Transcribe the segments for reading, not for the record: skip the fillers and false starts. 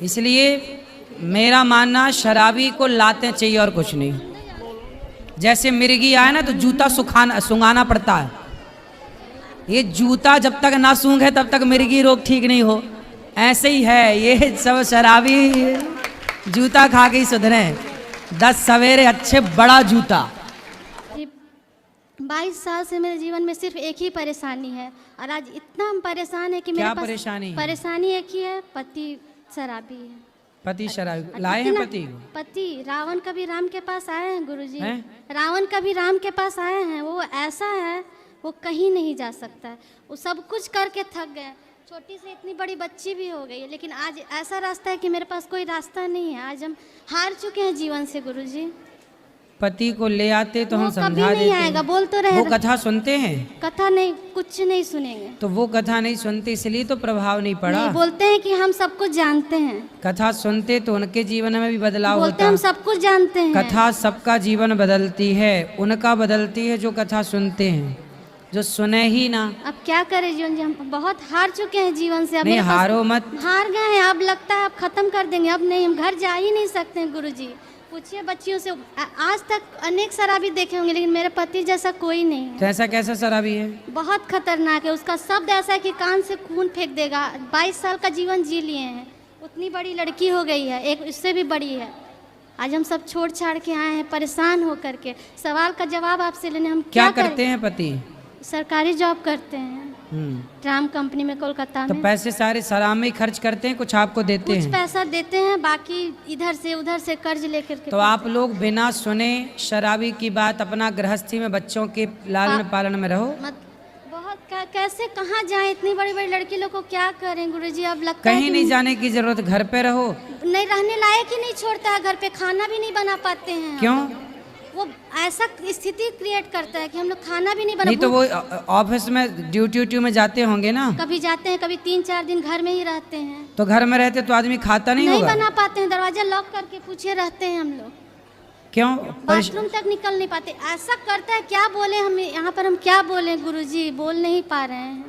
इसलिए मेरा मानना शराबी को लाते चाहिए और कुछ नहीं। जैसे मिर्गी आए ना तो जूता सुंघाना पड़ता है। ये जूता जब तक ना सूंघे तब तक मिर्गी रोग ठीक नहीं हो। ऐसे ही है ये सब शराबी, जूता खा के ही सुधरे। 10 सवेरे अच्छे बड़ा जूता। 22 साल से मेरे जीवन में सिर्फ एक ही परेशानी है और आज इतना हम परेशान है कि मेरे पास परेशानी एक ही है, पति शराबी है। पति शराबी लाए हैं पति को? पति रावण कभी राम के पास आए हैं गुरुजी, रावण कभी राम के पास आए हैं। वो ऐसा है, वो कहीं नहीं जा सकता है। वो सब कुछ करके थक गए। छोटी से इतनी बड़ी बच्ची भी हो गई है, लेकिन आज ऐसा रास्ता है कि मेरे पास कोई रास्ता नहीं है। आज हम हार चुके हैं जीवन से गुरुजी। पति को ले आते तो हम समझा देते। नहीं आएगा, बोल तो रहे। वो कथा सुनते हैं? कथा नहीं, कुछ नहीं सुनेंगे। तो वो कथा नहीं सुनते इसलिए तो प्रभाव नहीं पड़ा। नहीं, बोलते हैं कि हम सब कुछ जानते हैं। कथा सुनते तो उनके जीवन में भी बदलाव बोलते होता। हम सब कुछ जानते हैं। कथा सबका जीवन बदलती है, उनका बदलती है जो कथा सुनते हैं, जो सुने ही ना। अब क्या करें जीवन जी, हम बहुत हार चुके हैं जीवन से। अब नहीं हारो मत, हार गए हैं। अब लगता है अब खत्म कर देंगे। अब नहीं, हम घर जा ही नहीं सकते हैं गुरुजी। पूछिए बच्चियों से, आज तक अनेक शराबी देखे होंगे लेकिन मेरे पति जैसा कोई नहीं है। तो ऐसा कैसा शराबी है? बहुत खतरनाक है। उसका शब्द ऐसा है कि कान से खून फेंक देगा। 22 साल का जीवन जी लिए हैं, उतनी बड़ी लड़की हो गई है, एक इससे भी बड़ी है। आज हम सब छोड़ छाड़ के आए हैं परेशान होकर के। सवाल का जवाब आपसे लेने हम क्या करते हैं? पति सरकारी जॉब करते हैं, ट्राम कंपनी में कोलकाता में। तो पैसे सारे शराब में खर्च करते हैं, कुछ आपको देते हैं? कुछ पैसा देते हैं, बाकी इधर से उधर से कर्ज लेकर के। तो आप लोग बिना सुने शराबी की बात अपना गृहस्थी में बच्चों के लालन पालन में रहो। बहुत कैसे कहाँ जाएं? इतनी बड़ी बड़ी लड़की लोग को क्या करें गुरुजी? अब लगता है कहीं नहीं जाने की जरूरत, घर पे रहो। नहीं, रहने लायक ही नहीं छोड़ता है। घर पे खाना भी नहीं बना पाते हैं। क्यों? वो ऐसा स्थिति क्रिएट करता है कि हम लोग खाना भी नहीं बना। नहीं तो वो ऑफिस में ड्यूटी में जाते होंगे ना? कभी जाते हैं, कभी 3-4 दिन घर में ही रहते हैं। तो घर में रहते तो आदमी खाता नहीं होगा? नहीं बना पाते हैं, दरवाजा लॉक करके पूछे रहते हैं हम लोग। क्यों? बाथरूम तक निकल नहीं पाते। ऐसा करता है, क्या बोले हम यहाँ पर? हम क्या बोले गुरुजी? बोल नहीं पा रहे हैं।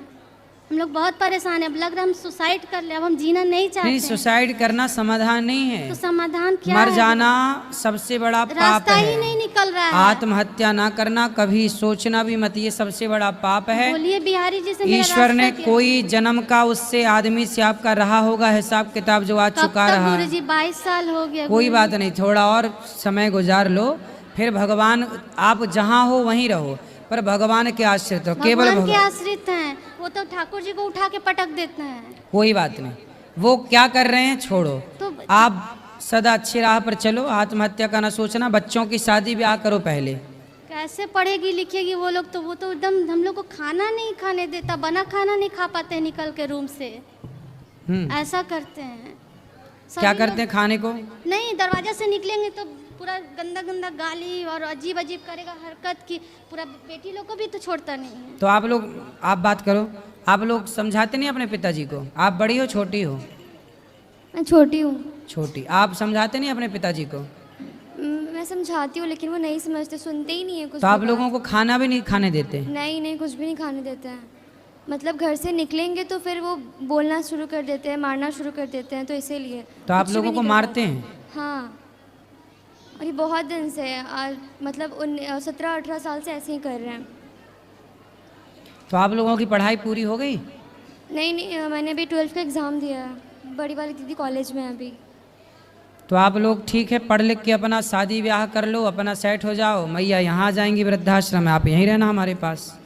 हम लोग बहुत परेशान है। अब लग रहा है हम सुसाइड कर ले। अब हम जीना नहीं चाहते। नहीं, सुसाइड करना समाधान नहीं है। तो समाधान क्या मर जाना सबसे बड़ा पाप है। रास्ता ही नहीं निकल रहा है। आत्महत्या ना करना, कभी सोचना भी मत, ये सबसे बड़ा पाप है। बोलिए बिहारी जी से। ईश्वर ने कोई जन्म का उससे आदमी से आपका रहा होगा हिसाब किताब जो आज चुका रहा है। गुरुजी 22 साल हो गया। कोई बात नहीं, थोड़ा और समय गुजार लो, फिर भगवान, आप जहाँ हो वहीं रहो, पर भगवान के आश्रित हो। केवल भगवान के आश्रित हैं। वो तो ठाकुर जी को उठा के पटक देते हैं। कोई बात नहीं, वो क्या कर रहे हैं छोड़ो। तो आप सदा अच्छी राह पर चलो, आत्महत्या का ना सोचना। बच्चों की शादी ब्याह करो पहले। कैसे पढ़ेगी लिखेगी वो लोग? तो वो तो एकदम हम लोग को खाना नहीं खाने देता, बना खाना नहीं खा पाते निकल के रूम से। ऐसा करते हैं। क्या करते हैं खाने को? नहीं, दरवाजा से निकलेंगे तो पूरा गंदा गंदा गाली और अजीब अजीब करेगा हरकत की। पूरा बेटी लोग को भी तो छोड़ता नहीं है। तो आप बात करो। आप लोग समझाते नहीं अपने पिताजी को? आप बड़ी हो छोटी हो? मैं छोटी हूँ। छोटी। आप समझाते नहीं अपने पिताजी को? मैं समझाती हूँ लेकिन वो नहीं समझते, सुनते ही नहीं है कुछ। तो आप लोगों को खाना भी नहीं खाने देते? नहीं, कुछ भी नहीं खाने देते हैं। मतलब घर से निकलेंगे तो फिर वो बोलना शुरू कर देते हैं, मारना शुरू कर देते हैं, तो इसीलिए। तो आप लोगों को मारते हैं? हाँ, अरे बहुत दिन से, मतलब 17-18 साल से ऐसे ही कर रहे हैं। तो आप लोगों की पढ़ाई पूरी हो गई? नहीं, मैंने अभी 12th का एग्ज़ाम दिया है। बड़ी वाली दीदी कॉलेज में है अभी। तो आप लोग ठीक है, पढ़ लिख के अपना शादी ब्याह कर लो, अपना सेट हो जाओ। मैया यहाँ जाएंगी वृद्धाश्रम में, आप यहीं रहना हमारे पास।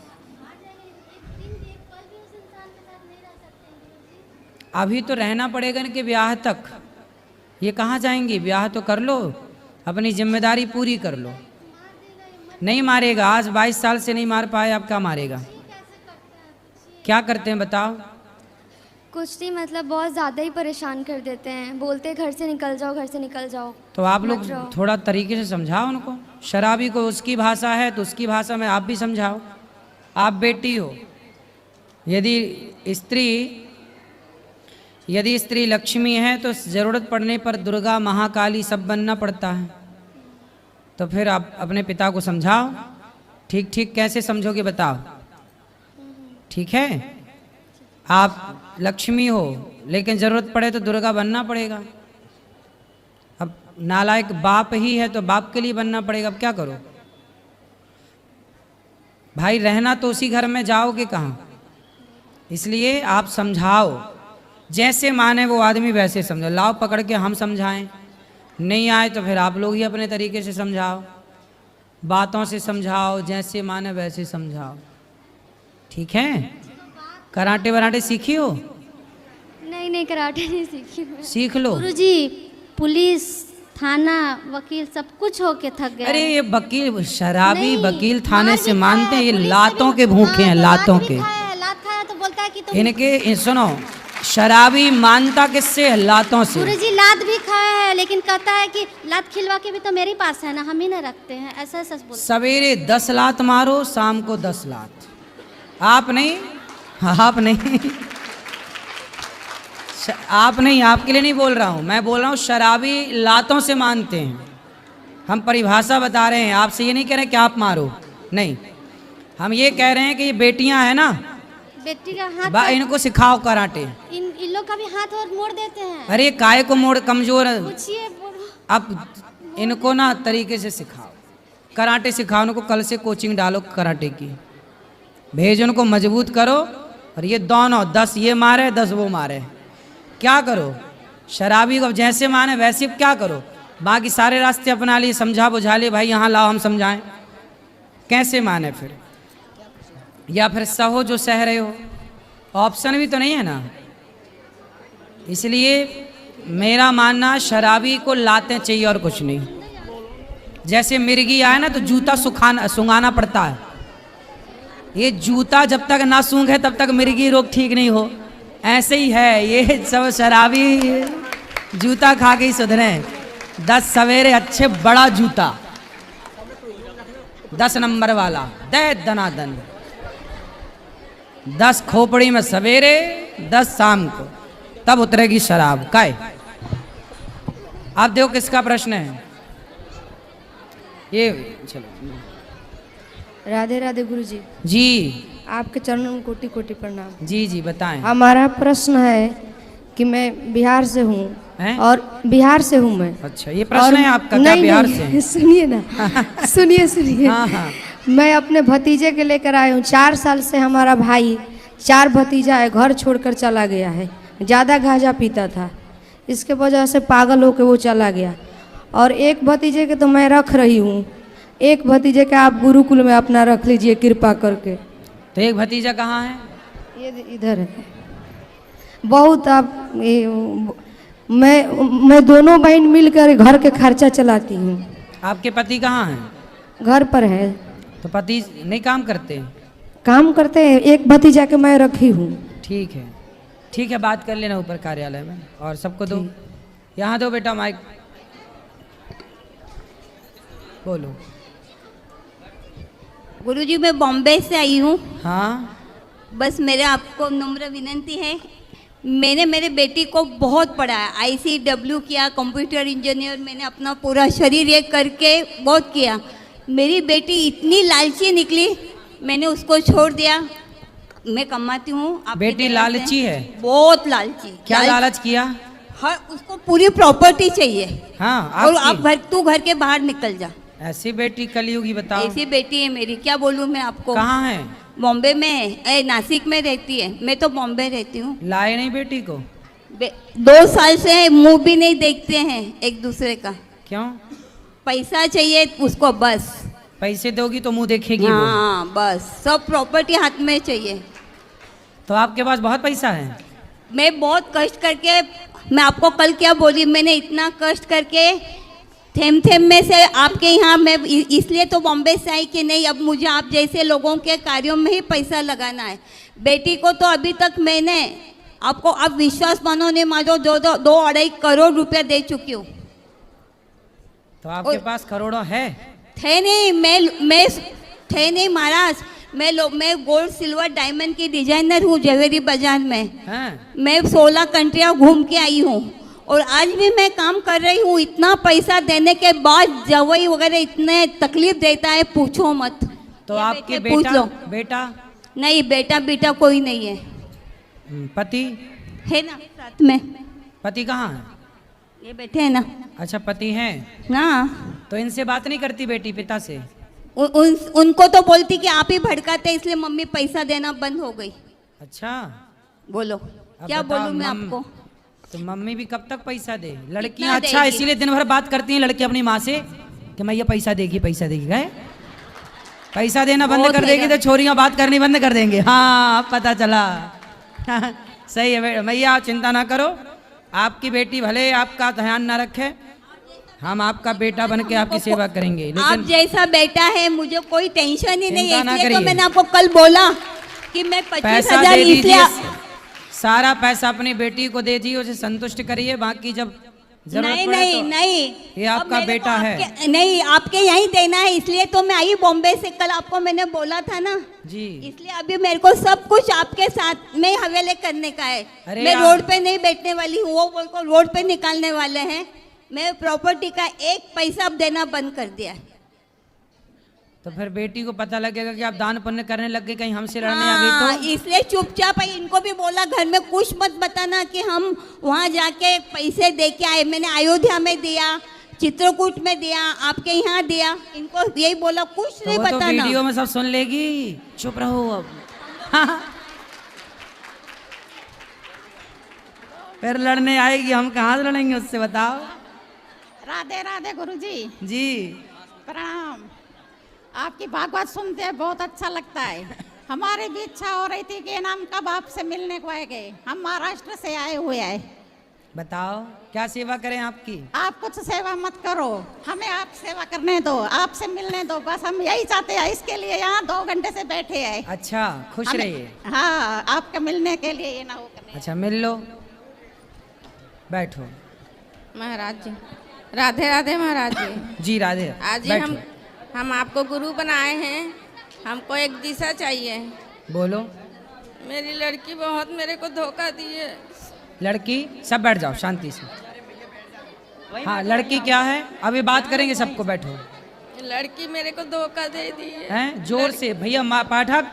अभी तो रहना पड़ेगा कि ब्याह तक। ये कहाँ जाएंगी? ब्याह तो कर लो, अपनी जिम्मेदारी पूरी कर लो। नहीं मारेगा, आज 22 साल से नहीं मार पाए, अब क्या मारेगा? क्या करते हैं बताओ? कुछ नहीं, मतलब बहुत ज़्यादा ही परेशान कर देते हैं। बोलते हैं घर से निकल जाओ, घर से निकल जाओ। तो आप लोग थोड़ा तरीके से समझाओ उनको। शराबी को उसकी भाषा है तो उसकी भाषा में आप भी समझाओ। आप बेटी हो, यदि स्त्री लक्ष्मी है तो ज़रूरत पड़ने पर दुर्गा महाकाली सब बनना पड़ता है। तो फिर आप अपने पिता को समझाओ। ठीक कैसे समझोगे बताओ? ठीक है, आप लक्ष्मी हो, लेकिन जरूरत पड़े तो दुर्गा बनना पड़ेगा। अब नालायक बाप ही है तो बाप के लिए बनना पड़ेगा, अब क्या करो भाई, रहना तो उसी घर में, जाओगे कहाँ? इसलिए आप समझाओ, जैसे माने वो आदमी वैसे समझो। लाओ पकड़ के हम समझाएं, नहीं आए तो फिर आप लोग ही अपने तरीके से समझाओ, बातों से समझाओ, जैसे माने वैसे समझाओ, ठीक है? कराटे वराटे सीखी हो? नहीं कराटे नहीं सीखी मैं। सीख लो। गुरुजी, पुलिस, थाना, वकील सब कुछ होके थक गया। अरे ये वकील, शराबी नहीं, वकील थाने मार से भी मानते खाया हैं, ये है, पुलिस लातों से के भी- भूखे हैं, हाँ, लातों लात भी के। खाया है, लात खाया तो बोलता है कि तुम। इनके सुनो, शराबी मानता किससे है? लातों से। गुरुजी लात भी खाया है, लेकिन कहता है कि लात खिलवा के भी तो मेरे पास है ना, हम ही ना रखते हैं, ऐसा सच बोलता सवेरे 10 लात मारो, शाम को 10 लात। आप नहीं, आप नहीं, आप नहीं, आपके लिए नहीं बोल रहा हूं, मैं बोल रहा हूं शराबी लातों से मानते हैं। हम परिभाषा बता रहे हैं, आपसे ये नहीं कह रहे कि आप मारो, नहीं, हम ये कह रहे हैं कि ये बेटियां हैं ना, बेटी का हाथ इनको सिखाओ कराटे। इन लोग का भी हाथ और मोड़ देते हैं। अरे काय को मोड़, कमजोर है। पूछिए अब इनको ना तरीके से सिखाओ, कराटे सिखाओ उनको, कल से कोचिंग डालो कराटे की, भेज उनको, मजबूत करो। और ये दोनों 10 ये मारे 10 वो मारे, क्या करो? शराबी को जैसे माने वैसे क्या करो? बाकी सारे रास्ते अपना लिए, समझा बुझा लिए, भाई यहाँ लाओ हम समझाएं, कैसे माने फिर? या फिर सहो जो सह रहे हो, ऑप्शन भी तो नहीं है ना। इसलिए मेरा मानना, शराबी को लाते चाहिए और कुछ नहीं। जैसे मिर्गी आए ना तो जूता सुंघाना पड़ता है, ये जूता जब तक ना सूंघे तब तक मिर्गी रोग ठीक नहीं हो, ऐसे ही है ये सब शराबी, जूता खा के ही सुधरे। 10 सवेरे अच्छे बड़ा जूता, 10 नंबर वाला, दे दनादन, 10 खोपड़ी में सवेरे, 10 शाम को, तब उतरेगी शराब। काय आप देखो किसका प्रश्न है ये? चलो। राधे राधे गुरुजी। जी आपके चरणों में कोटि कोटि प्रणाम। जी जी बताएं। हमारा प्रश्न है कि मैं बिहार से हूँ, और बिहार से हूँ मैं। अच्छा, ये प्रश्न है आपका? क्या बिहार से हैं? सुनिए ना, सुनिए। हाँ हाँ। मैं अपने भतीजे के लेकर आई हूँ। 4 साल से हमारा भाई, 4 भतीजा है, घर छोड़कर चला गया है। ज़्यादा गांजा पीता था, इसके वजह से पागल होकर वो चला गया। और एक भतीजे के तो मैं रख रही हूँ, एक भतीजे के आप गुरुकुल में अपना रख लीजिए कृपा करके। तो एक भतीजा कहाँ है? ये इधर है। बहुत आप मैं दोनों बहन मिलकर घर के खर्चा चलाती हूँ। आपके पति कहाँ हैं? घर पर है। तो पति नहीं काम करते? काम करते हैं, एक भतीजा के मैं रखी हूँ। ठीक है, ठीक है, बात कर लेना ऊपर कार्यालय में। और सबको दो, यहाँ दो बेटा माइक, बोलो। गुरुजी मैं बॉम्बे से आई हूँ। हाँ, बस मेरे आपको नम्र विनंती है, मैंने मेरे बेटी को बहुत पढ़ाया, ICW किया, कंप्यूटर इंजीनियर, मैंने अपना पूरा शरीर ये करके बहुत किया। मेरी बेटी इतनी लालची निकली, मैंने उसको छोड़ दिया। मैं कमाती हूँ। बेटी लालची है? बहुत लालची। क्या लालच किया? हर उसको पूरी प्रॉपर्टी चाहिए। हाँ, और आप तू घर के बाहर निकल जा। ऐसी बेटी कलयुगी, बताओ। ऐसी बेटी है मेरी, क्या बोलूँ मैं आपको। कहाँ है? बॉम्बे में है, नासिक में रहती है। मैं तो बॉम्बे रहती हूँ। लाए नहीं बेटी को? 2 साल से मुंह भी नहीं देखते हैं एक दूसरे का। क्यों? पैसा चाहिए उसको, बस। पैसे दोगी तो मुंह देखेगी वो। हाँ बस, सब प्रॉपर्टी हाथ में चाहिए। तो आपके पास बहुत पैसा है? मैं बहुत कष्ट करके, मैं आपको कल क्या बोली, मैंने इतना कष्ट करके थेम में से आपके यहाँ, मैं इसलिए तो बॉम्बे से आई कि नहीं, अब मुझे आप जैसे लोगों के कार्यों में ही पैसा लगाना है। बेटी को तो अभी तक मैंने आपको, अब विश्वास मानो नहीं मानो, 2-2.5 करोड़ रुपया दे चुकी हूँ। तो आपके पास करोड़ों है? थे नहीं, मैं थे नहीं महाराज। मैं गोल्ड सिल्वर डायमंड की डिजाइनर हूँ ज्वेलरी बाजार में। हाँ। मैं 16 कंट्रियाँ घूम के आई हूँ, और आज भी मैं काम कर रही हूँ। इतना पैसा देने के बाद जवाई वगैरह इतने तकलीफ देता है, पूछो मत। तो आपके पूछ लो। बेटा? नहीं, बेटा कोई नहीं है। पति है ना साथ में, पति कहाँ है? ये बैठे हैं ना। अच्छा पति हैं, ना तो इनसे बात नहीं करती बेटी पिता से? उनको तो बोलती कि आप ही भड़काते इसलिए मम्मी पैसा देना बंद हो गई। अच्छा बोलो अब क्या बताओ, बोलूं मैं आपको। तो मम्मी भी कब तक पैसा दे? लड़कियां कितना अच्छा देगी? इसीलिए दिन भर बात करती हैं लड़की अपनी माँ से कि मैं ये पैसा देगी गए पैसा देना बंद बहुत कर देगी देगा। तो छोरियां बात करनी बंद कर देंगे। हाँ अब पता चला। सही है मैया, चिंता ना करो, आपकी बेटी भले आपका ध्यान ना रखे, हम आपका बेटा बन के आपकी सेवा करेंगे। आप लेकिन जैसा बेटा है मुझे कोई टेंशन ही नहीं है, चिंता ना इसलिए तो करिए। मैंने आपको कल बोला कि मैं 25,000 पैसा दे इसलिए दीजिए, सारा पैसा अपनी बेटी को दे दीजिए, उसे संतुष्ट करिए, बाकी जब जरूरत नहीं पड़े नहीं तो नहीं, ये अब आपका मेरे को बेटा है। नहीं आपके यहीं देना है, इसलिए तो मैं आई बॉम्बे से, कल आपको मैंने बोला था ना, जी इसलिए अभी मेरे को सब कुछ आपके साथ में हवेले करने का है। अरे मैं आप- रोड पे नहीं बैठने वाली हूँ, वो बोल को रोड पे निकालने वाले हैं। मैं प्रॉपर्टी का एक पैसा अब देना बंद कर दिया है। तो फिर बेटी को पता लगेगा कि आप दान पुण्य करने लग गए, कहीं हमसे लड़ने आ गई हाँ, तो? इसलिए चुपचाप है, इनको भी बोला घर में कुछ मत बताना कि हम वहाँ जाके पैसे दे के आए। मैंने अयोध्या में दिया, चित्रकूट में दिया, आपके यहाँ दिया, इनको यही बोला, कुछ तो नहीं वो तो बताना। वीडियो में सब सुन लेगी, चुप रहो अब। फिर लड़ने आएगी, हम कहाँ से लड़ेंगे उससे, बताओ। राधे राधे गुरुजी, जी प्रणाम। आपकी भागवत सुनते हैं बहुत अच्छा लगता है। हमारी भी इच्छा हो रही थी कि नाम कब आपसे मिलने को आएंगे। हम महाराष्ट्र से आए हुए हैं। बताओ क्या सेवा करें आपकी? आप कुछ सेवा मत करो, हमें आप सेवा करने दो, आपसे मिलने दो, बस हम यही चाहते हैं। इसके लिए यहाँ 2 घंटे से बैठे हैं। अच्छा खुश हमें- रहिए। हाँ, आपके मिलने के लिए ये ना हो करने। अच्छा मिल लो, बैठो। महाराज जी, राधे राधे महाराज जी। जी राधे, आज ही बैठो। हम आपको गुरु बनाए हैं, हमको एक दिशा चाहिए। बोलो। मेरी लड़की बहुत मेरे को धोखा दी है। लड़की, सब बैठ जाओ शांति से। हाँ लड़की क्या है, अभी बात करेंगे सबको, बैठो। लड़की मेरे को धोखा दे दी है। हैं जोर से भैया, पाठक।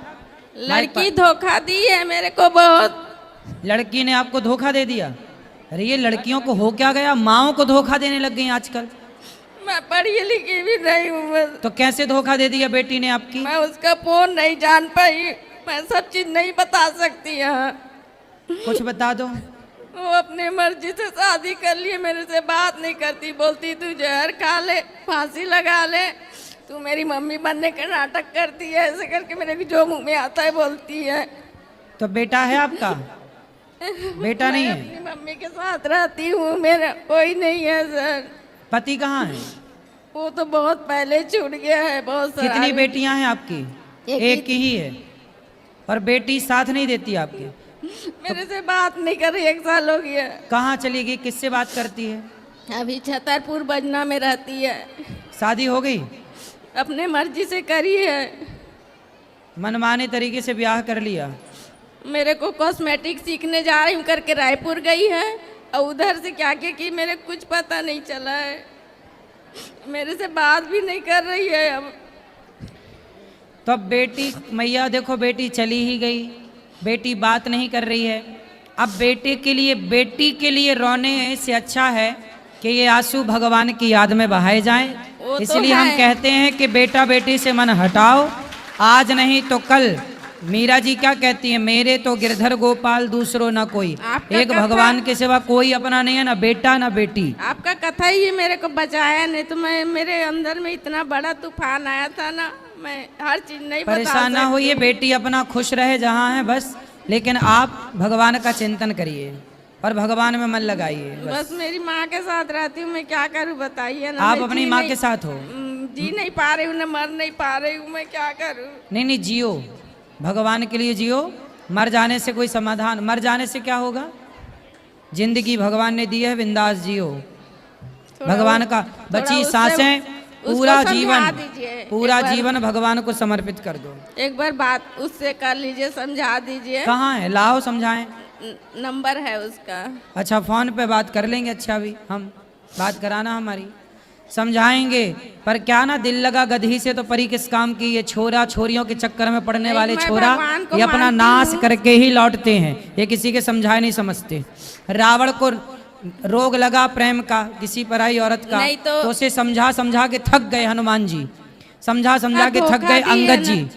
लड़की धोखा दी है मेरे को बहुत। लड़की ने आपको धोखा दे दिया? अरे ये लड़कियों को हो क्या गया, माओ को धोखा देने लग गई आजकल। मैं पढ़ी लिखी भी नहीं हूँ, तो कैसे धोखा दे दिया बेटी ने आपकी? मैं उसका फोन नहीं जान पाई, मैं सब चीज नहीं बता सकती यहाँ। कुछ बता दो। वो अपनी मर्जी से शादी कर लिए, मेरे से बात नहीं करती, बोलती तू जहर खा ले, फांसी लगा ले, तू मेरी मम्मी बनने का नाटक करती है, ऐसे करके मेरे को जो मुंह में आता है बोलती है। तो बेटा है आपका? बेटा नहीं मैं है? अपनी मम्मी के साथ रहती हूँ, मेरा कोई नहीं है सर। पति कहाँ है? वो तो बहुत पहले छूट गया है। बहुत कितनी सारी बेटियां हैं आपकी? एक ही है। और बेटी साथ नहीं देती आपकी? मेरे से बात नहीं कर रही, 1 साल हो गया। कहाँ चली गई, किससे बात करती है? अभी छतरपुर बजना में रहती है। शादी हो गई? अपने मर्जी से करी है। मनमाने तरीके से ब्याह कर लिया? मेरे को कॉस्मेटिक सीखने जा रही हूँ करके रायपुर गई है, और उधर से क्या क्या की मेरे कुछ पता नहीं चला है। मेरे से बात भी नहीं कर रही है अब। तो अब बेटी, मैया देखो बेटी चली ही गई, बेटी बात नहीं कर रही है। अब बेटी के लिए रोने से अच्छा है कि ये आंसू भगवान की याद में बहाए जाएं। वो तो इसलिए हम है। कहते हैं कि बेटा बेटी से मन हटाओ, आज नहीं तो कल। मीरा जी क्या कहती है, मेरे तो गिरधर गोपाल दूसरो ना कोई। आपका एक कथा- भगवान के सिवा कोई अपना नहीं है, ना बेटा ना बेटी। आपका कथा ही मेरे को बचाया, नहीं तो मैं, मेरे अंदर में इतना बड़ा तूफान आया था ना, मैं हर चीज नहीं बता परेशान ना सकती। होइए, बेटी अपना खुश रहे जहाँ है बस, लेकिन आप भगवान का चिंतन करिए और भगवान में मन लगाइए बस। बस मेरी माँ के साथ रहती हूँ, मैं क्या करूँ बताइए ना। आप मैं अपनी जी माँ नहीं- के साथ हो? जी नहीं पा रही हूँ, ना मर नहीं पा रही हूँ, मैं क्या करूँ। नहीं नहीं, जियो, भगवान के लिए जियो। मर जाने से कोई समाधान, मर जाने से क्या होगा? जिंदगी भगवान ने दी है, बिंदास जियो। भगवान का बची उससे- सांसें, उसको पूरा समझा जीवन, दीजिए। पूरा एक बार- जीवन भगवान को समर्पित कर दो। एक बार बात उससे कर लीजिए, समझा दीजिए। कहाँ है, लाओ समझाएं। नंबर है उसका। अच्छा फोन पे बात कर लेंगे। अच्छा अभी हम बात कराना हमारी। समझाएंगे, पर क्या ना दिल लगा गधी से तो परी किस काम की। ये छोरा छोरियों के चक्कर में पड़ने वाले मैं छोरा भगवान को ये अपना मानती नाश हूँ। करके ही लौटते हैं, ये किसी के समझाए नहीं समझते। रावण को रोग लगा प्रेम का किसी पराई औरत का, नहीं तो- तो उसे समझा समझा के थक गए हनुमान जी, समझा समझा के थक धोखा गए दिए अंगद ना। जी,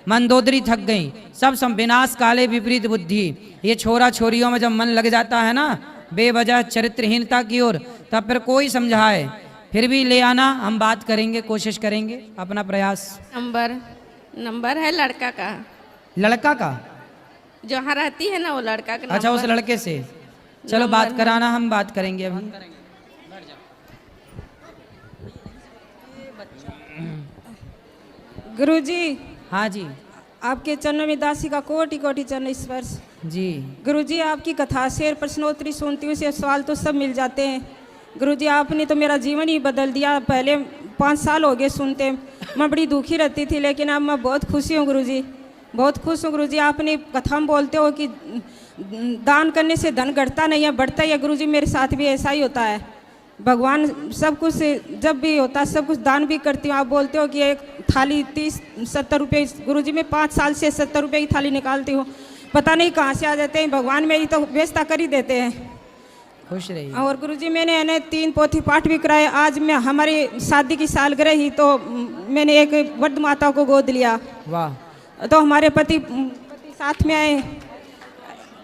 मंदोदरी थक गई, सब विनाश काले विपरीत बुद्धि। ये छोरा छोरियों में जब मन लग जाता है ना बेवजह चरित्रहीनता की ओर, तब फिर कोई समझाए फिर भी ले आना, हम बात करेंगे, कोशिश करेंगे अपना प्रयास। नंबर है लड़का का, लड़का का? जहाँ रहती है ना वो लड़का का अच्छा, उस नंबर। लड़के से चलो बात कराना, हम बात करेंगे अभी। गुरुजी, हाँ जी आपके चरणों में दासी का कोटि कोटि चरण स्पर्श। जी। गुरुजी, आपकी कथा शेर प्रश्नोत्तरी सुनती हूँ, से सवाल तो सब मिल जाते हैं। गुरुजी, आपने तो मेरा जीवन ही बदल दिया। पहले 5 साल हो गए सुनते, मैं बड़ी दुखी रहती थी, लेकिन अब मैं बहुत खुशी हूँ गुरुजी, बहुत खुश हूँ गुरुजी। आपने कथा में बोलते हो कि दान करने से धन घटता नहीं है, बढ़ता ही है। गुरुजी, मेरे साथ भी ऐसा ही होता है। भगवान सब कुछ जब भी होता है सब कुछ दान भी करती हूँ। आप बोलते हो कि एक थाली 30-70 रुपये, गुरुजी मैं 5 साल से 70 रुपये की थाली निकालती हूँ, पता नहीं कहाँ से आ जाते हैं। भगवान मेरी तो व्यवस्था कर ही देते हैं। खुश रहिए। और गुरुजी, मैंने इन्हें 3 पोथी पाठ भी कराए। आज मैं हमारी शादी की सालगिरह ही तो मैंने एक वृद्ध माता को गोद लिया, वाह। तो हमारे पति साथ में आए।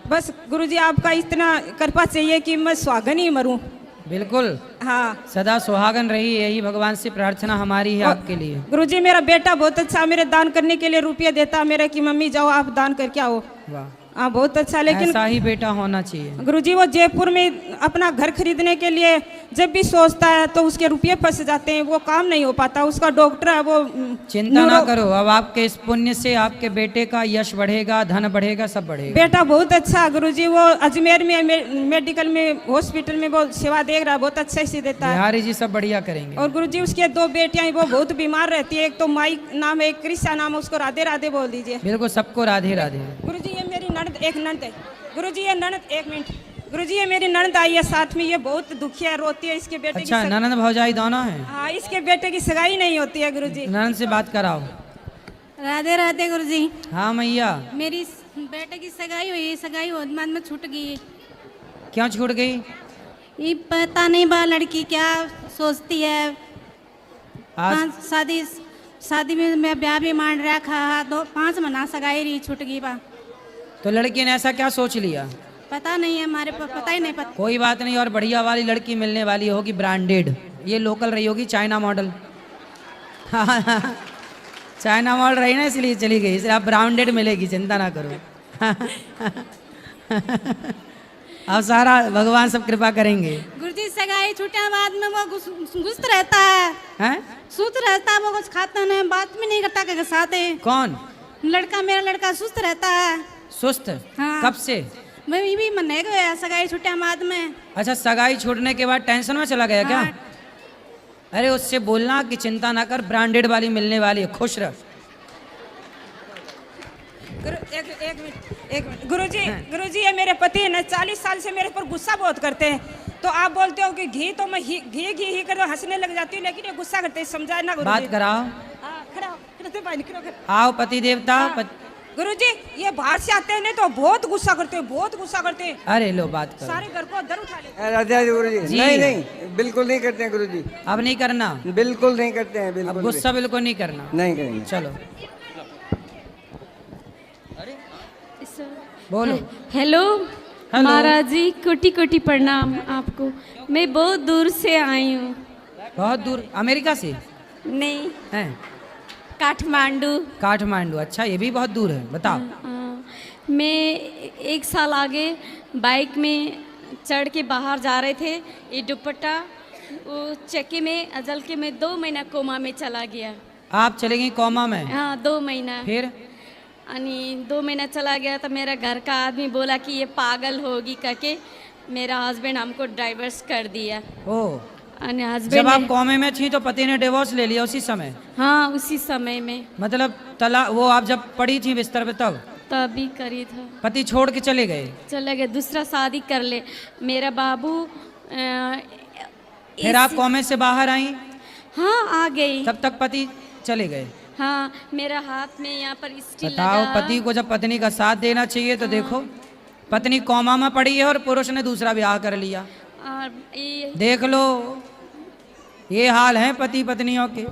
बस गुरुजी, आपका इतना कृपा चाहिए कि मैं सुहागन ही मरूं। बिल्कुल, हाँ सदा सुहागन रही, यही भगवान से प्रार्थना हमारी है आपके लिए। गुरुजी, मेरा बेटा बहुत अच्छा मेरे दान करने के लिए रुपये देता मेरे कि मम्मी जाओ आप दान करके आओ। वाह, हाँ बहुत अच्छा। लेकिन ऐसा ही बेटा होना चाहिए। गुरुजी, वो जयपुर में अपना घर खरीदने के लिए जब भी सोचता है तो उसके रुपये फंस जाते हैं, वो काम नहीं हो पाता। उसका डॉक्टर है वो चिंता ना करो, अब आपके इस पुण्य से आपके बेटे का यश बढ़ेगा, धन बढ़ेगा, सब बढ़ेगा। बेटा बहुत अच्छा गुरुजी, वो अजमेर में मेडिकल में हॉस्पिटल में वो सेवा दे रहा है, बहुत अच्छा से देता है। बिहारी जी सब बढ़िया करेंगे। और गुरुजी, उसके 2 बेटियां हैं, वो बहुत बीमार रहती है। एक तो माई नाम है, एक कृष्णा नाम है, उसको राधे राधे बोल दीजिए। बिल्कुल, सबको राधे राधे। गुरुजी, ये मेरी ननद, एक ननद है गुरुजी, ये ननद, एक मिनट गुरुजी, ये मेरी ननद आई है साथ में, ये बहुत दुखी है, रोती है। इसके बेटे अच्छा, की ननद भौजाई दोनों हैं? हाँ, इसके बेटे की सगाई नहीं होती है गुरुजी। ननद से बात कराओ। राधे राधे गुरुजी। हाँ मैया। मेरी बेटे की सगाई हुई, सगाई होने बाद में छूट गई। क्यों छूट गई? ये पता नहीं बा लड़की क्या सोचती है। आज शादी में मैं ब्याह भी मान रखा, 5 महीना सगाई रही, छूट गई बा। तो लड़की ने ऐसा क्या सोच लिया? पता नहीं है, हमारे को पता ही नहीं पता। कोई बात नहीं, और बढ़िया वाली लड़की मिलने वाली होगी, ब्रांडेड। ये लोकल रही होगी, चाइना मॉडल। चाइना मॉडल रही ना, इसलिए चली गई, इसलिए आप ब्रांडेड मिलेगी, चिंता ना करो। अब सारा भगवान सब कृपा करेंगे। गुरुजी, सगाई छूटे बाद में वो सुस्त रहता है, हैं? सुस्त रहता है, वो कुछ खाता नहीं, बात भी नहीं करता के साथ। कौन लड़का, मेरा लड़का सुस्त रहता है। सुस्त? हाँ। कब से? मैं भी मन नहीं गया सगाई छूटे बाद में। अच्छा, सगाई छोड़ने के बाद टेंशन में चला गया क्या? हाँ। अरे उससे बोलना कि चिंता ना कर, ब्रांडेड वाली मिलने वाली है, खुश रह। एक मिनट गुरुजी, ये मेरे पति है ना, 40 साल से मेरे पर गुस्सा बहुत करते हैं। तो आप बोलते हो कि घी, तो मैं घी कर हंसने लग जाती हूँ, लेकिन ये गुस्सा करते हैं, समझाए ना गुरुजी। बात कराओ। हाँ, खड़ा हो, आओ पति देवता। गुरुजी, ये बाहर से आते हैं ना तो बहुत गुस्सा करते हैं, बहुत गुस्सा करते हैं। अरे लो, बात करो। सारे घर को अंदर उठा लेते हैं। राधे गुरु जी। जी, नहीं बिल्कुल नहीं करते हैं गुरु जी, अब नहीं करना, बिल्कुल नहीं करते हैं, अब बिल्कुल गुस्सा बिल्कुल नहीं करना। नहीं करेंगे। चलो बोलो। Hello hello. महाराज जी, कोटि कोटि प्रणाम आपको। मैं बहुत दूर से आई हूँ। बहुत दूर? अमेरिका से? नहीं, हैं? काठमांडू। काठमांडू? अच्छा, ये भी बहुत दूर है, बताओ। मैं 1 साल आगे बाइक में चढ़ के बाहर जा रहे थे, ये दुपट्टा वो चक्के में अजल के में 2 महीना कोमा में चला गया। आप चले गई कोमा में? हाँ, 2 महीना। फिर? 2 महीना चला गया तो मेरा घर का आदमी बोला कि ये पागल होगी करके मेरा हस्बैंड हमको डाइवर्स कर दिया। ओ, हस्बैंड जब आप कौमे में थी तो पति ने डिवोर्स ले लिया उसी समय? हाँ, उसी समय में। मतलब तला वो आप जब पड़ी थी बिस्तर पे तभी करी था। पति छोड़ के चले गए? चले गए, दूसरा शादी कर ले। मेरा बाबू फिर आप कौमे से बाहर आई? हाँ आ गई। तब तक पति चले गए। हाँ मेरा हाथ में यहाँ पर स्टील बताओ, लगा। पति को जब पत्नी का साथ देना चाहिए तो देखो, पत्नी कोमा में पड़ी है और पुरुष ने दूसरा ब्याह कर लिया। और ये देख लो, ये हाल है पति पत्नियों के,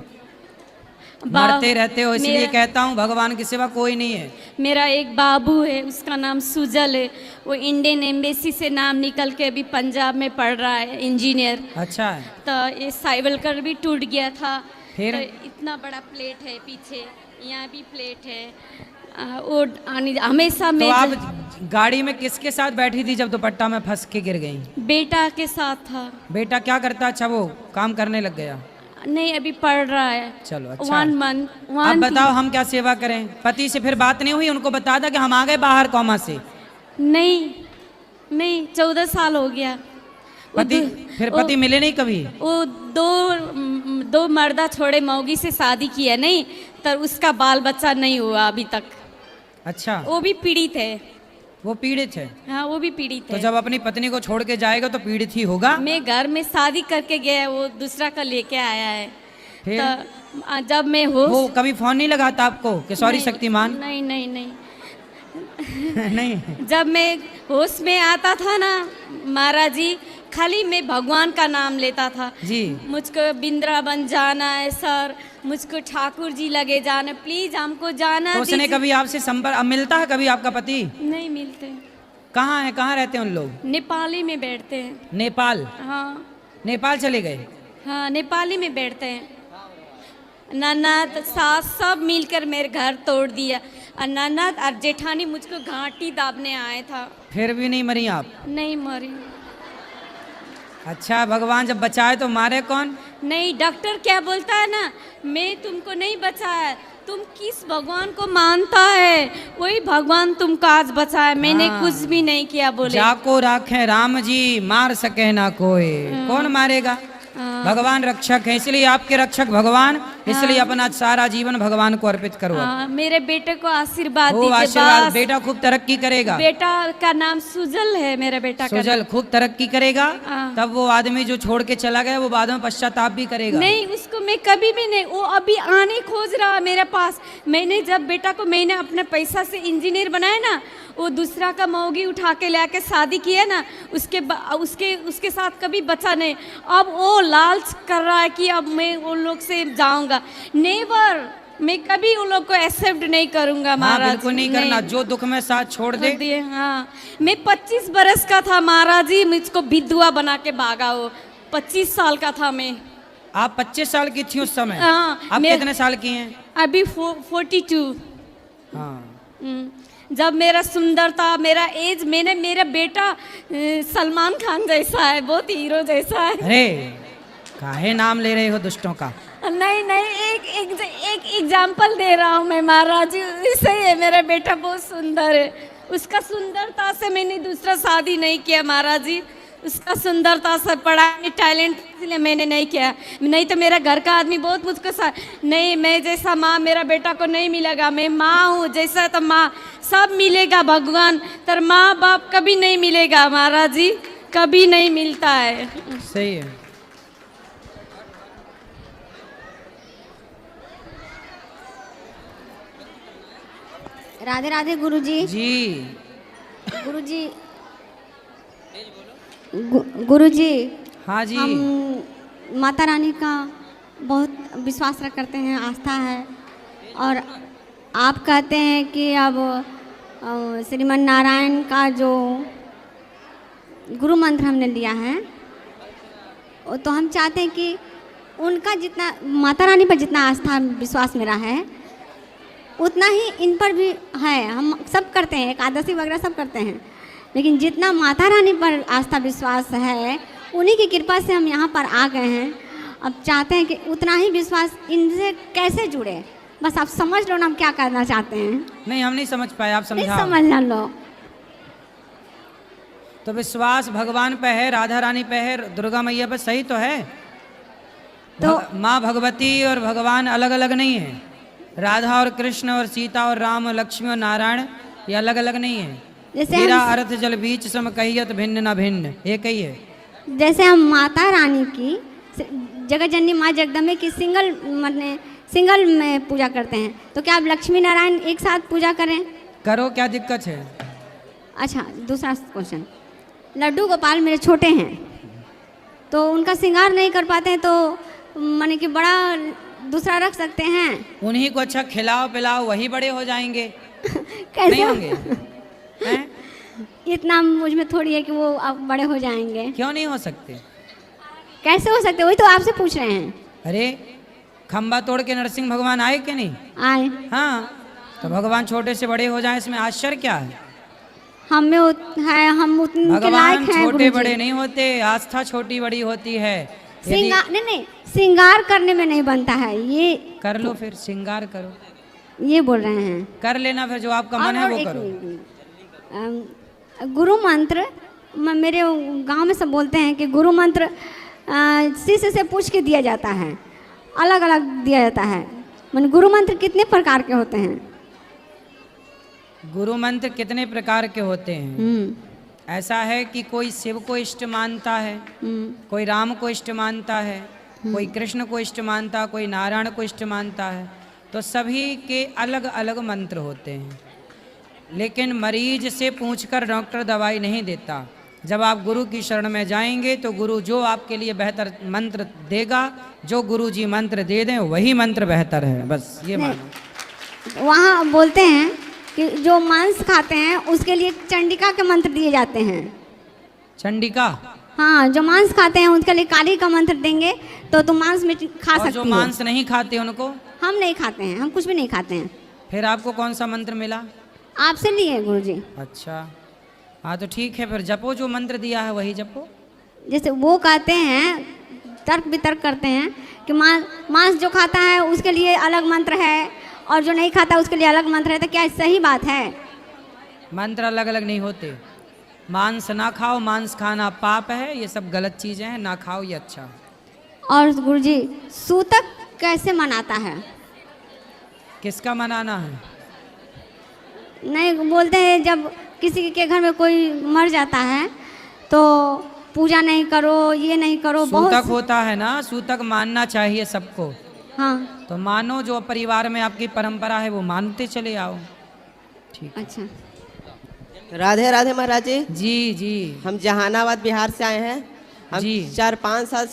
मरते रहते हो। इसलिए कहता हूँ भगवान के सिवा कोई नहीं है। मेरा एक बाबू है, उसका नाम सुजल है, वो इंडियन एम्बेसी से नाम निकल के अभी पंजाब में पढ़ रहा है, इंजीनियर। अच्छा है। तो ये साइकिल भी टूट गया था। फिर? तो इतना बड़ा प्लेट है पीछे, यहाँ भी प्लेट है। वो हमेशा तो मैं आप गाड़ी में किसके साथ बैठी थी जब दुपट्टा में फंस के गिर गई? बेटा के साथ था। बेटा क्या करता? अच्छा, वो काम करने लग गया। नहीं अभी पढ़ रहा है। चलो अच्छा। 1 month अब बताओ हम क्या सेवा करें? पति से फिर बात नहीं हुई? उनको बता था कि हम आ गए बाहर कोमा से। नहीं 14 साल हो गया। पति फिर पति मिले नहीं कभी? वो दो मर्दा छोड़े मौगी से शादी किया, नहीं तो उसका बाल बच्चा नहीं हुआ अभी तक। अच्छा, वो भी पीड़ित है। वो पीड़ित है? हाँ वो भी पीड़ित तो है। जब अपनी पत्नी को छोड़ के जाएगा तो पीड़ित ही होगा। मैं घर में शादी करके गया, वो दूसरा का लेके आया है। फिर? तो जब मैं हो वो कभी फोन नहीं लगाता आपको कि सॉरी नहीं, शक्तिमान? नहीं नहीं। जब मैं होश में आता था ना महाराज जी, खाली मैं भगवान का नाम लेता था जी। मुझको वृंदावन जाना है सर, मुझको ठाकुर जी लगे जाना, प्लीज हमको जाना तो उसने दीजिए। कभी आपसे संपर्क, अब मिलता है कभी आपका पति? नहीं मिलते। कहाँ है, कहाँ रहते हैं उन लोग? नेपाली में बैठते हैं। नेपाल? हाँ नेपाल चले गए? हाँ नेपाली में बैठते हैं। ननद सास सब मिलकर मेरे घर तोड़ दिया, और ननद और जेठानी मुझको घाटी दाबने आए था। फिर भी नहीं मरी आप? नहीं मरी। अच्छा, भगवान जब बचाए तो मारे कौन? नहीं, डॉक्टर क्या बोलता है ना, मैं तुमको नहीं बचाया, तुम किस भगवान को मानता है वही भगवान तुमको आज बचाए, मैंने हाँ। कुछ भी नहीं किया बोले। जाको राखे राम जी, मार सके ना कोई। कौन मारेगा? भगवान रक्षक है, इसलिए आपके रक्षक भगवान, इसलिए अपना सारा जीवन भगवान को अर्पित करो। हाँ, मेरे बेटे को आशीर्वाद वो दीजिए। आशीर्वाद, बस। बेटा खूब तरक्की करेगा। बेटा का नाम सुजल है, मेरे बेटा का सुजल खूब तरक्की करेगा। हाँ। तब वो आदमी जो छोड़ के चला गया वो बाद में पश्चाताप भी करेगा। नहीं, उसको मैं कभी भी नहीं, वो अभी आने खोज रहा मेरे पास। मैंने जब बेटा को मैंने अपने पैसा से इंजीनियर बनाया ना, वो दूसरा का मौगी उठा के लाके शादी किया ना, उसके साथ कभी बचा नहीं। अब वो लालच कर रहा है कि अब मैं उन लोग से जाऊंगा। नेवर, मैं कभी उन लोग को एक्सेप्ट नहीं करूंगा हाँ, महाराज। बिल्कुल नहीं करना, जो दुख में साथ छोड़ दे। हाँ, मैं 25 बरस का था महाराज जी, मुझको विधवा बना के भागा वो। 25 साल का था मैं। आप 25 साल की थी उस समय? हाँ, आप मैं- कितने साल की हैं? अभी 42। हाँ। जब मेरा सुंदरता, मेरा एज, मेरा बेटा सलमान खान जैसा है, बहुत हीरो जैसा है। अरे काहे नाम ले रहे हो दुष्टों का? नहीं, एक एग्जाम्पल दे रहा हूँ मैं महाराज जी, इससे है मेरा बेटा बहुत सुंदर है। उसका सुंदरता से मैंने दूसरा शादी नहीं किया महाराज जी, उसका सुंदरता से, पढ़ाई, टैलेंट, इसलिए मैंने नहीं किया। नहीं तो मेरा घर का आदमी बहुत मुझको नहीं, मैं जैसा माँ मेरा बेटा को नहीं मिलेगा। मैं माँ हूँ, जैसा तो माँ सब मिलेगा भगवान, तर माँ बाप कभी नहीं मिलेगा महाराज जी, कभी नहीं मिलता है। सही है। राधे राधे गुरुजी। जी। गुरुजी, गुरुजी, हाँ जी। हम माता रानी का बहुत विश्वास करते हैं, आस्था है, और आप कहते हैं कि अब श्रीमन नारायण का जो गुरु मंत्र हमने लिया है, तो हम चाहते हैं कि उनका जितना माता रानी पर जितना आस्था विश्वास मेरा है, उतना ही इन पर भी है। हम सब करते हैं, एकादशी वगैरह सब करते हैं, लेकिन जितना माता रानी पर आस्था विश्वास है, उन्हीं की कृपा से हम यहाँ पर आ गए हैं। अब चाहते हैं कि उतना ही विश्वास इनसे कैसे जुड़े, बस आप समझ लो ना हम क्या करना चाहते हैं। नहीं, हम नहीं समझ पाए, आप नहीं समझाओ। समझ लो। तो विश्वास भगवान पे है, राधा रानी पे है, दुर्गा मैया पे, सही तो है। तो माँ भगवती और भगवान अलग अलग नहीं है। राधा और कृष्ण और सीता और राम और लक्ष्मी और नारायण ये अलग अलग नहीं है। जैसे मेरा हम अर्थ जल बीच सम कहियत भिन्न न भिन्न, एक ही है। जैसे हम माता रानी की जगत जननी माँ जगदम्बे की सिंगल में पूजा करते हैं, तो क्या आप लक्ष्मी नारायण एक साथ पूजा करें? करो, क्या दिक्कत है? अच्छा, दूसरा क्वेश्चन, लड्डू गोपाल मेरे छोटे हैं तो उनका श्रृंगार नहीं कर पाते हैं, तो माने कि बड़ा दूसरा रख सकते हैं? उन्हीं को अच्छा खिलाओ पिलाओ, वही बड़े हो जाएंगे। कैसे नहीं होंगे? हैं? इतना मुझ में थोड़ी है कि वो अब बड़े हो जाएंगे। क्यों नहीं हो सकते? कैसे हो सकते? वही तो आपसे पूछ रहे हैं। अरे खंबा तोड़ के नरसिंह भगवान आए कि नहीं आए? हाँ, तो भगवान छोटे से बड़े हो जाए, इसमें आश्चर्य क्या है? हम में है, हम उतने के भगवान लायक हैं छोटे गुरुजी। बड़े नहीं होते, आस्था छोटी बड़ी होती है। यदि श्रृंगार नहीं, श्रृंगार करने में नहीं बनता है ये। कर लो फिर, श्रृंगार करो, ये बोल रहे हैं। कर लेना फिर, जो आपका मन है वो एक करो। गुरु मंत्र मेरे गांव में सब बोलते हैं कि गुरु मंत्र शिष्य से पूछ के दिया जाता है, अलग अलग दिया जाता है। मन गुरु मंत्र कितने प्रकार के होते हैं? गुरु मंत्र कितने प्रकार के होते हैं? ऐसा है कि कोई शिव को इष्ट मानता है, कोई राम को इष्ट मानता है, कोई कृष्ण को इष्ट मानता, कोई नारायण को इष्ट मानता है, तो सभी के अलग अलग मंत्र होते हैं। लेकिन मरीज से पूछकर डॉक्टर दवाई नहीं देता। जब आप गुरु की शरण में जाएंगे तो गुरु जो आपके लिए बेहतर मंत्र देगा, जो गुरु जी मंत्र दे दें वही मंत्र बेहतर है, बस ये मानो। वहाँ बोलते हैं कि जो मांस खाते हैं उसके लिए चंडिका के मंत्र दिए जाते हैं। चंडिका? हाँ, जो मांस खाते हैं उसके लिए काली का मंत्र देंगे तो तुम मांस में खा और सकती जो हो। मांस नहीं खाते उनको? हम नहीं खाते हैं, हम कुछ भी नहीं खाते हैं। फिर आपको कौन सा मंत्र मिला? आपसे लिए गुरुजी। अच्छा, हाँ तो ठीक है, फिर जपो, जो मंत्र दिया है वही जपो। जैसे वो कहते हैं, तर्क वितर्क करते हैं कि मांस जो खाता है उसके लिए अलग मंत्र है और जो नहीं खाता उसके लिए अलग मंत्र है, तो क्या सही बात है? मंत्र अलग अलग नहीं होते। मांस ना खाओ, मांस खाना पाप है, ये सब गलत चीज़ें हैं, ना खाओ ये अच्छा। और गुरुजी सूतक कैसे मनाता है? किसका मनाना है? नहीं, बोलते हैं जब किसी के घर में कोई मर जाता है तो पूजा नहीं करो, ये नहीं करो, सूतक होता है ना, सूतक मानना चाहिए सबको। हाँ, तो मानो, जो परिवार में आपकी परंपरा है वो मानते चले आओ। ठीक। अच्छा, राधे राधे महाराज जी। जी जी, हम जहानाबाद बिहार से आए हैं। हम जी। 4-5 साल से